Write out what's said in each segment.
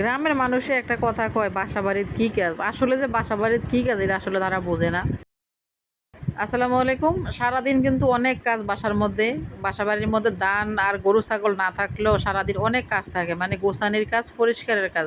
গ্রামের মানুষে একটা কথা কয় বাসা বাড়ির কি কাজ, আসলে যে বাসা বাড়ির কি কাজ এটা আসলে তারা বোঝে না। আসসালামু আলাইকুম। সারাদিন কিন্তু অনেক কাজ বাসার মধ্যে, বাসা বাড়ির মধ্যে ধান আর গরু ছাগল না থাকলেও সারাদিন অনেক কাজ থাকে, মানে গোছানির কাজ, পরিষ্কারের কাজ,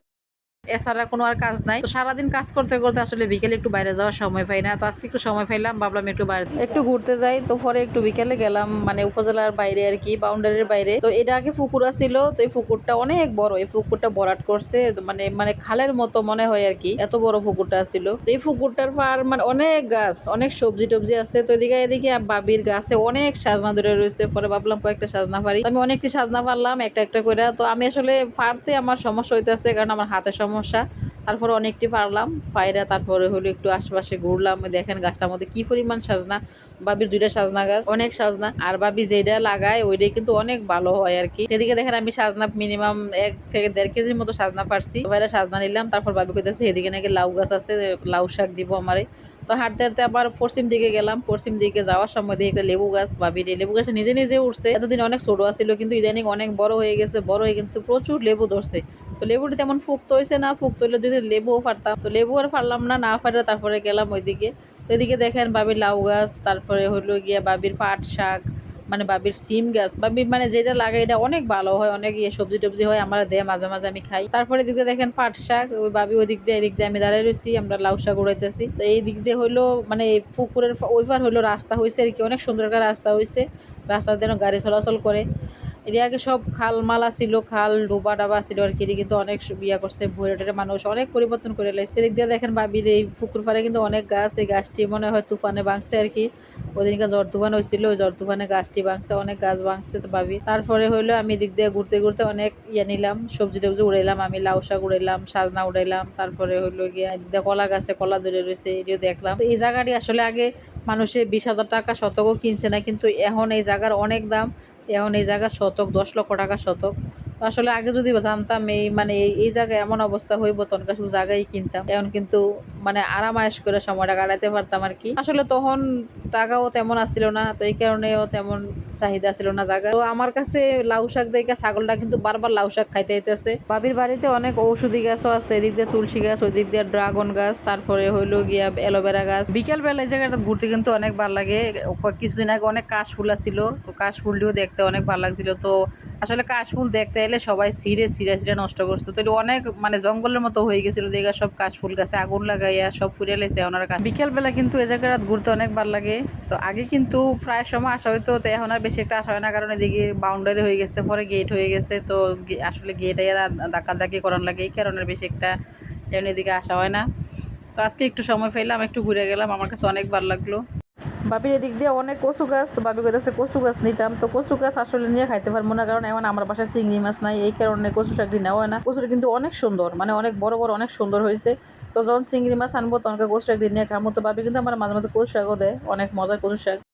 এছাড়া কোনো আর কাজ নাই। তো সারাদিন কাজ করতে করতে আসলে বিকেলে একটু বাইরে যাওয়ার সময় পাই না। তো আজকে একটু সময় পাইলাম, ভাবলাম একটু বাইরে একটু ঘুরতে যাই। তো পরে একটু বিকেলে গেলাম, মানে উপজেলার বাইরে আর কি, বাউন্ডারির বাইরে। তো এটা আগে পুকুর ছিল, তো এই পুকুরটা অনেক বড়, এই পুকুরটা ভরাট করছে, মানে মানে খালের মতো মনে হয় আর কি, এত বড় পুকুরটা ছিল। তো এই পুকুরটার পার মানে অনেক গাছ, অনেক সবজি টবজি আছে। তো এদিকে এদিকে বাবির গাছে অনেক সাজনা ধরে রয়েছে। পরে ভাবলাম কয়েকটা সাজনা পারি, আমি অনেকটি সাজনা পারলাম একটা একটা করে। তো আমি আসলে পারতে আমার সমস্যা হইতেছে, কারণ আমার হাতের সমস্যা। তারপরে অনেকটি পারলাম পায়রা, তারপরে হলো একটু আশেপাশে ঘুরলাম। দেখেন গাছটার মধ্যে কি পরিমাণ সাজনা, বাবির দুইটা সাজনা গাছ, অনেক সাজনা। আর বাবি যেটা লাগায় ওইটাই কিন্তু অনেক ভালো হয় আর কি। সেদিকে দেখেন আমি সাজনা মিনিমাম 1 থেকে 1.5 কেজির মতো সাজনা পারছি। বাইরে সাজনা নিলাম। তারপর বাবি কইতেছে এদিকে নাকি লাউ গাছ আছে, লাউ শাক দিব আমারে। তো হাঁটতে হাঁটতে আবার পশ্চিম দিকে গেলাম। পশ্চিম দিকে যাওয়ার সময় দিয়ে একটা লেবু গাছ, বাবির এই লেবু গাছে নিজে নিজে উঠছে। এতদিন অনেক ছোট ছিল, কিন্তু ইদানিং অনেক বড় হয়ে গেছে। বড় হয়ে কিন্তু প্রচুর লেবু ধরছে। তো লেবুটি তেমন ফুক্ত হয়েছে না, ফুক্ত হইলে যদি লেবুও পারতাম। তো লেবু আর পারলাম না, না পারে তারপরে গেলাম ওইদিকে। তো এদিকে দেখেন বাবির লাউ গাছ, তারপরে হলো গিয়া বাবির পাট শাক, মানে বাবির সিম গাছ। বাবির মানে যেটা লাগে এটা অনেক ভালো হয়, অনেক সবজি টবজি হয়, আমার দেয় মাঝে মাঝে, আমি খাই। তারপরে এদিকে দেখেন পাট শাক, ওই বাবি ওই দিক দিয়ে এদিক দিয়ে আমি দাঁড়াই রয়েছি, আমরা লাউ শাক উড়াইতেছি। তো এই দিক দিয়ে হইলো মানে পুকুরের ওইবার হইলো রাস্তা হয়েছে আর কি, অনেক সুন্দর একটা রাস্তা হয়েছে। রাস্তার যেন গাড়ি চলাচল করে। এর আগে সব খাল মালা ছিল, খাল ডোবা ডাবা ছিল আর কি। কিন্তু অনেক বিয়া করছে, ভৈরটের মানুষ অনেক পরিবর্তন করে লাইছে। এদিক দিয়ে দেখেন বাবির এই পুকুর পাড়ে কিন্তু অনেক গাছ, এই গাছটি মনে হয় তুফানে ভাঙছে আর কি। ওদিনকে ঝড় তুফান হয়েছিল, ওই ঝড় তুফানে গাছটি ভাঙছে, অনেক গাছ ভাঙছে তো বাবি। তারপরে হইলো আমি দিক দিয়ে ঘুরতে ঘুরতে অনেক নিলাম, সবজি টবজি উড়াইলাম, আমি লাউ শাক উড়াইলাম, সাজনা উড়াইলাম। তারপরে হইলো গিয়ে কলা গাছে কলা ধরে রয়েছে, এটিও দেখলাম। তো এই জায়গাটি আসলে আগে মানুষে 20,000 টাকা শতকও কিনছে না, কিন্তু এখন এই জায়গার অনেক দাম। এখন এই জায়গার শতক 10 লক্ষ টাকা শতক। তো আসলে আগে যদি জানতাম এই মানে এই জায়গায় এমন অবস্থা হইব, তখনকার শুধু জায়গায় কিনতাম। এখন কিন্তু মানে আরামায়েশ করে সময়টা কাটাতে পারতাম আর কি। আসলে তখন টাকাও তেমন আসছিল না, তো এই কারণেও তেমন চাহিদা ছিল না জায়গা। তো আমার কাছে লাউ শাক দেখে ছাগলটা কিন্তু বারবার লাউ শাক খাইতে হইতেছে। বাবির বাড়িতে অনেক ঔষধি গাছও আছে, এদিক দিয়ে তুলসী গাছ, ওই দিক দিয়ে ড্রাগন গাছ, তারপরে হইলো গিয়া অ্যালোভেরা গাছ। বিকেল বেলা এই জায়গাটা ঘুরতে কিন্তু অনেক ভালো লাগে। কিছুদিন আগে অনেক কাশফুল ছিল, তো কাশফুলটিও দেখতে অনেক ভালো লাগছিল। তো আসলে কাশফুল দেখতে এলে সবাই ছিঁড়ে ছিঁড়ে ছিঁড়ে নষ্ট করতো, তো অনেক মানে জঙ্গলের মতো হয়ে গেছিল দেখা, সব কাশফুল গাছে আগুন লাগাইয়া সব পুড়ে লেছে ওনার কাছে। বিকেল বেলা কিন্তু এই জায়গাটা ঘুরতে অনেক ভালো লাগে। তো আগে কিন্তু প্রায় সময় আসা হইতো, তো এখন আর বেশি একটা আসা হয় না, কারণ এদিকে বাউন্ডারি হয়ে গেছে, পরে গেট হয়ে গেছে। তো আসলে গেট ধাক্কি করার লাগে, এই কারণে বেশি একটা এখন এদিকে আসা হয় না। তো আজকে একটু সময় পেলাম, একটু ঘুরে গেলাম, আমার কাছে অনেক ভালো লাগলো। বাবির এদিক দিয়ে অনেক কচু গাছ, তো বাবি কইতাছে কচু গাছ নিতাম। তো কচু গাছ আসলে নিয়ে খাইতে পারবো না, কারণ এখন আমার বাসায় চিংড়ি মাছ নাই, এই কারণে কচু শাকটি নেওয়া হয় না। কচুটা কিন্তু অনেক সুন্দর, মানে অনেক বড় বড়, অনেক সুন্দর হয়েছে। তো যখন চিংড়ি মাছ আনবো তখন কচু শাক নিয়ে খামো। তো বাবি কিন্তু আমার মাঝে মাঝে কচু শাকও দেয়, অনেক মজার কচু শাক।